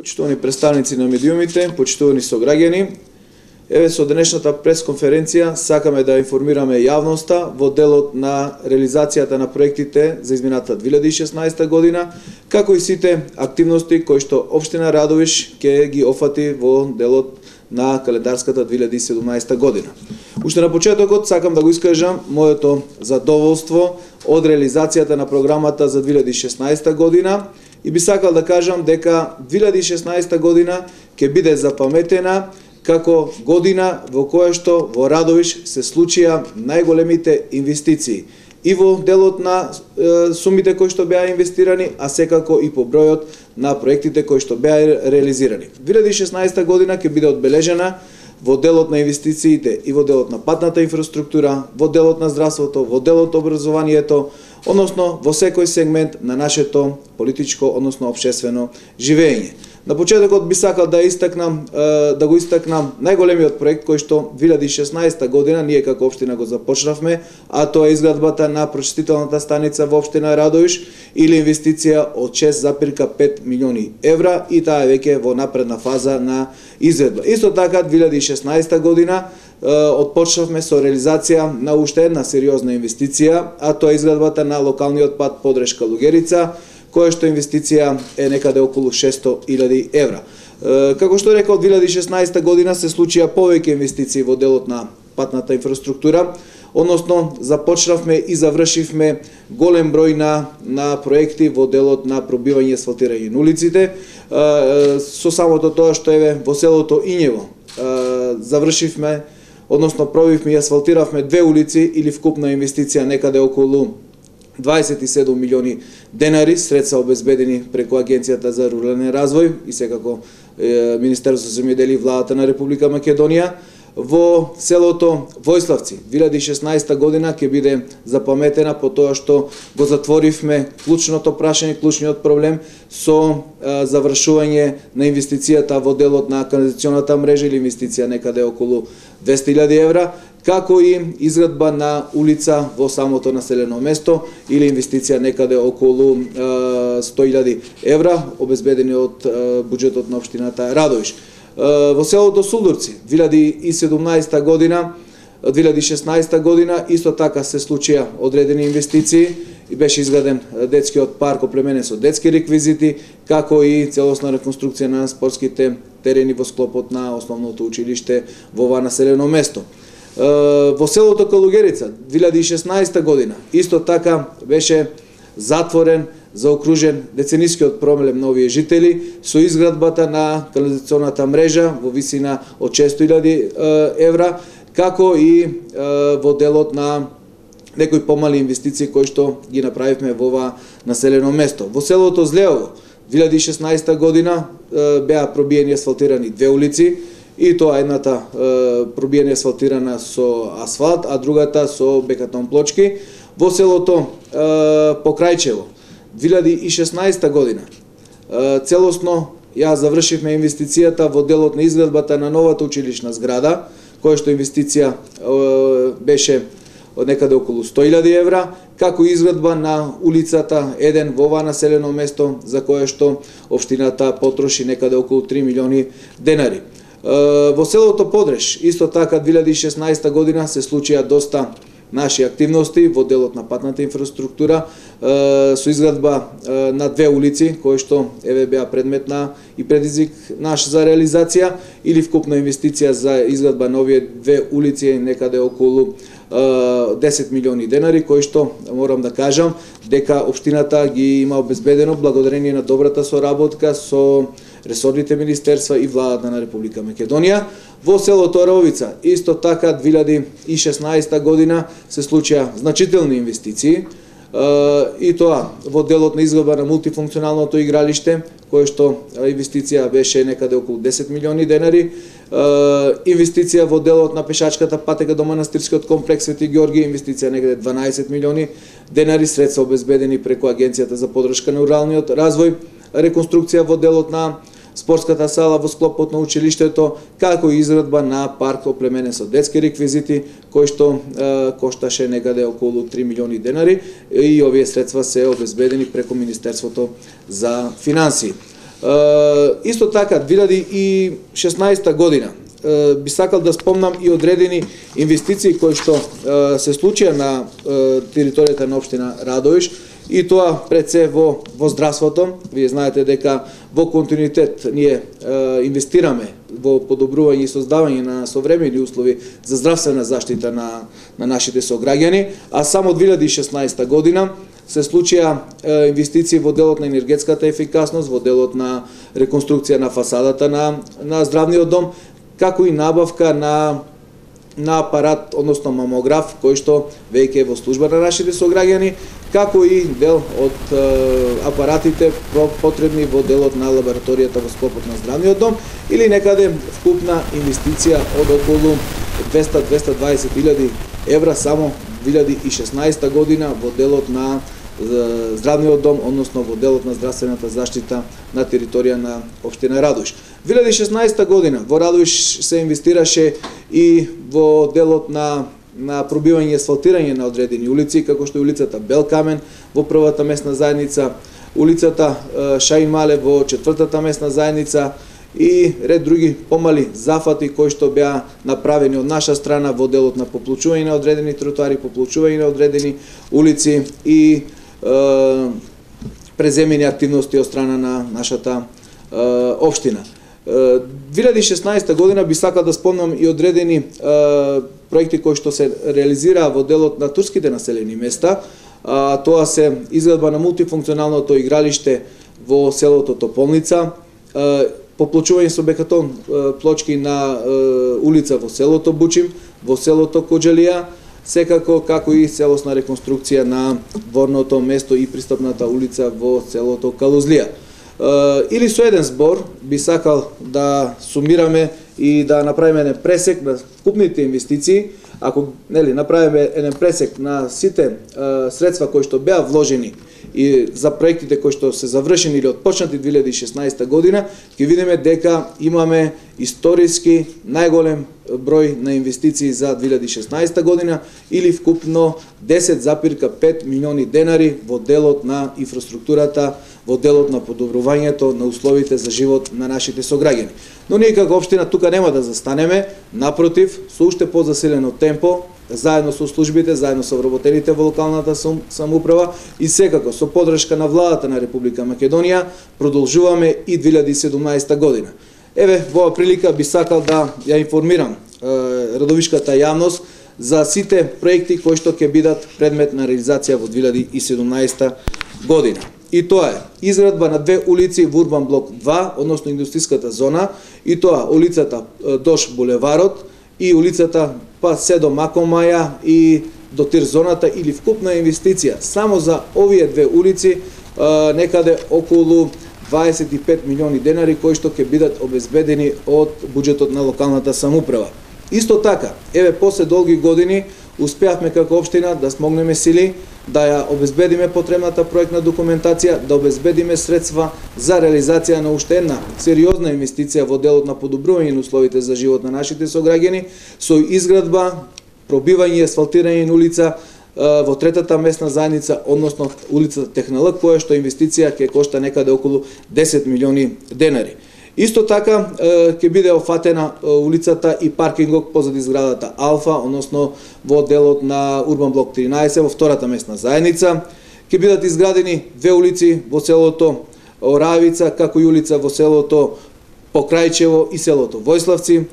Почитувани представници на медиумите, почитувани сограѓани, еве со денешната пресконференција сакаме да информираме јавноста во делот на реализацијата на проектите за измината 2016 година, како и сите активности кои што општина Радовиш ќе ги офати во делот на календарската 2017 година. Уште на почетокот сакам да го искажам моето задоволство од реализацијата на програмата за 2016 година и би сакал да кажам дека 2016 година ќе биде запаметена како година во која што во Радовиш се случија најголемите инвестиции и во делот на сумите кои што беа инвестирани, а секако и по бројот на проектите кои што беа реализирани. 2016 година ќе биде одбележена во делот на инвестициите и во делот на патната инфраструктура, во делот на здравството, во делот образованието, односно во секој сегмент на нашето политичко, односно општествено живење. На почетокот би сакал да го истакнам најголемиот проект кој што 2016 година ние како општина го започнавме, а тоа е изградбата на прочистителната станица во општина Радовиш или инвестиција од 6,5 милиони евра и таа е веќе во напредна фаза на изvedба. Исто така 2016 година отпочнавме со реализација на уште една сериозна инвестиција, а тоа е изградбата на локалниот пат Подрежка-Лугерица, која што инвестиција е некаде околу 600.000 евра. Како што рекол, 2016 година се случија повеќе инвестиции во делот на патната инфраструктура, односно започнавме и завршивме голем број на проекти во делот на пробивање и асфалтирање на улиците. Со самото тоа што еве во селото Ињево завршивме, односно пробивме и асфалтиравме 2 улици или вкупна инвестиција некаде околу 27 милиони денари, средства обезбедени преку Агенцијата за рурален развој и секако Министерството за земјоделие и владата на Република Македонија. Во селото Војславци 2016 година ќе биде запаметена по тоа што го затворивме клучното прашање, клучниот проблем со завршување на инвестицијата во делот на канализационата мрежа или инвестиција некаде околу 200.000 евра, како и изградба на улица во самото населено место или инвестиција некаде околу 100.000 евра обезбедени од буџетот на општината Радовиш. Во селото Сулдурци 2016 година исто така се случија одредени инвестиции и беше изграден детскиот парк оплеменен со детски реквизити, како и целосна реконструкција на спортските терени во склопот на основното училиште во ова населено место. Во селото Калугерица 2016 година исто така беше затворен, заокружен деценискиот проблем на овие жители со изградбата на канализационната мрежа во висина од 600.000 евра, како и во делот на некои помали инвестиции кои што ги направивме во ова населено место. Во селото Злеово 2016 година беа пробиени и асфалтирани 2 улици, и тоа едната пробиена и асфалтирана со асфалт, а другата со бекатон плочки. Во селото Покрајчево 2016 година целосно ја завршивме инвестицијата во делот на изградбата на новата училишна зграда, која што инвестиција беше од некаде околу 100.000 евра, како изградба на улицата 1 во ова населено место, за кое што општината потроши некаде околу 3 милиони денари. Во селото Подреж, исто така 2016 година се случија доста наши активности во делот на патната инфраструктура со изградба на 2 улици кои што еве беа предмет на и предизвик наш за реализација или вкупна инвестиција за изградба на овие 2 улици некаде околу 10 милиони денари, кои што морам да кажам дека општината ги има обезбедено благодарение на добрата соработка со ресорните министерства и владата на Република Македонија. Во селото Оровица исто така 2016 година се случија значителни инвестиции и тоа во делот на изградба на мултифункционалното игралиште, кое што инвестиција беше некаде околу 10 милиони денари, инвестиција во делот на пешачката патека до манастирскиот комплекс Свети Ѓорги, инвестиција некаде 12 милиони денари, средства обезбедени преку Агенцијата за поддршка на руралниот развој, реконструкција во делот на спортската сала во склопот на училиштето, како и изградба на парк оплеменен со детски реквизити, кој што кошташе некаде околу 3 милиони денари и овие средства се обезбедени преку Министерството за финансии. Исто така 2016 година би сакал да спомнам и одредени инвестиции кои што се случија на територијата на општина Радовиш, и тоа пред се во здравството. Вие знаете дека во континуитет ние инвестираме во подобрување и создавање на современи услови за здравствена заштита на нашите сограѓани, а само 2016 година се случија инвестиции во делот на енергетската ефикасност, во делот на реконструкција на фасадата на здравниот дом, како и набавка на апарат, односно мамограф, кој што веќе е во служба на нашите сограѓани, како и дел од апаратите потребни во делот на лабораторијата во склопот на здравниот дом, или некаде вкупна инвестиција од околу 200-220.000 евра само 2016 година во делот на здравниот дом, односно во делот на здравствената заштита на територија на општина Радовиш. 2016 година во Радовиш се инвестираше и во делот на пробивање и асфалтирање на одредени улици, како што е улицата Белкамен во првата местна заедница, улицата Шаин Мале во четвртата местна заедница и ред други помали зафати кои што беа направени од наша страна во делот на поплучување на одредени тротоари, поплучување на одредени улици и преземени активности од страна на нашата општина. 2016 година би сакал да спомнам и одредени проекти кои што се реализираа во делот на турските населени места. Тоа се изградба на мултифункционалното игралиште во селото Тополница, поплочување со бекатон плочки на улица во селото Бучим, во селото Коџалија, секако како и целосна реконструкција на дворното место и пристапната улица во селото Калузлија. Или со еден збор би сакал да сумираме и да направиме еден пресек на вкупните инвестиции. Ако направиме еден пресек на сите средства кои што беа вложени и за проектите кои што се завршени или отпочнати 2016 година, ќе видиме дека имаме историски најголем број на инвестиции за 2016 година или вкупно 10,5 милиони денари во делот на инфраструктурата, во делот на подобрувањето на условите за живот на нашите сограѓани. Но ние како општина тука нема да застанеме, напротив, со уште позасилено темпо, заедно со службите, заедно со вработените во локалната самоуправа и секако со подршка на владата на Република Македонија, продолжуваме и 2017 година. Еве, во оваа прилика би сакал да ја информирам радовишката јавност за сите проекти кои што ќе бидат предмет на реализација во 2017 година. И тоа е изградба на две улици во Урбан блок 2, односно индустријската зона, и тоа улицата Дош булеварот и улицата па се до Макомаја и до Тир зоната, или вкупна инвестиција само за овие две улици некаде околу 25 милиони денари кои што ќе бидат обезбедени од буџетот на локалната самоуправа. Исто така, еве после долги години успеавме како општина да смогнеме сили да ја обезбедиме потребната проектна документација, да обезбедиме средства за реализација на уште една сериозна инвестиција во делот на подобрување на условите за живот на нашите сограѓани со изградба, пробивање и асфалтирање на улица во третата местна заедница, односно улицата Технолог, која што инвестиција ќе кошта некаде околу 10 милиони денари. Исто така ќе биде офатена улицата и паркингот позади зградата Алфа, односно во делот на Урбан блок 13 во втората местна заедница. Ќе бидат изградени две улици во селото Оравица, како и улица во селото Покрајчево и селото Војславци.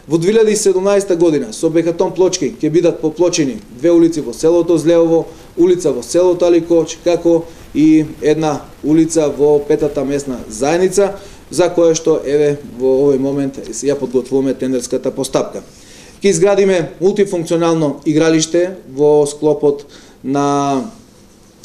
Во 2017 година со бекатон плочки ќе бидат поплочени две улици во селото Злеово, улица во селото Аликоч, како и една улица во петата местна заедница, за која што еве во овој момент ја подготвуваме тендерската постапка. Ќе изградиме мултифункционално игралиште во склопот на,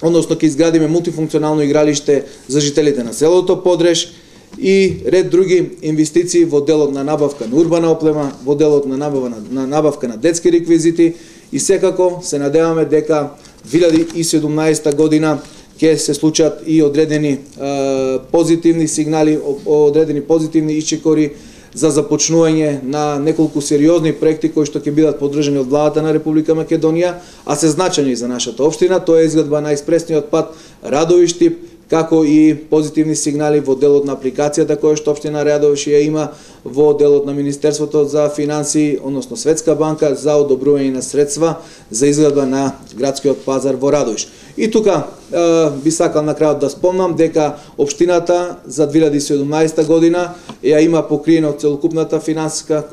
односно ќе изградиме мултифункционално игралиште за жителите на селото Подреш и ред други инвестиции во делот на набавка на урбана оплема, во делот на набавка на детски реквизити и секако се надеваме дека 2017 година ќе се случат и одредени позитивни сигнали, одредени позитивни ичекори за започнување на неколку сериозни проекти кои што ќе бидат поддржани од владата на Република Македонија, а се значајни за нашата општина. Тоа е изградба на експресниот пат Радовиш-Штип, како и позитивни сигнали во делот на апликацијата која што општина Радовиш ја има во делот на Министерството за финансии, односно Светска банка за одобрување на средства за изградба на градскиот пазар во Радовиш. И тука би сакал на крајот да спомнам дека општината за 2017 година ја има покриено целокупната финансиска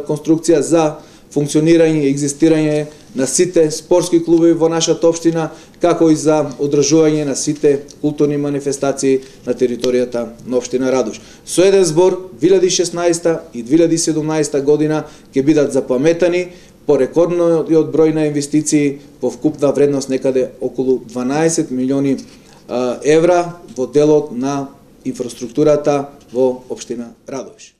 конструкција за функционирање и екзистирање на сите спортски клубови во нашата општина, како и за одржување на сите културни манифестации на територијата на општина Радовиш. Со еден збор, 2016 и 2017 година ќе бидат запаметани по рекордниот број на инвестиции во вкупна вредност некаде околу 12 милиони евра во делот на инфраструктурата во општина Радовиш.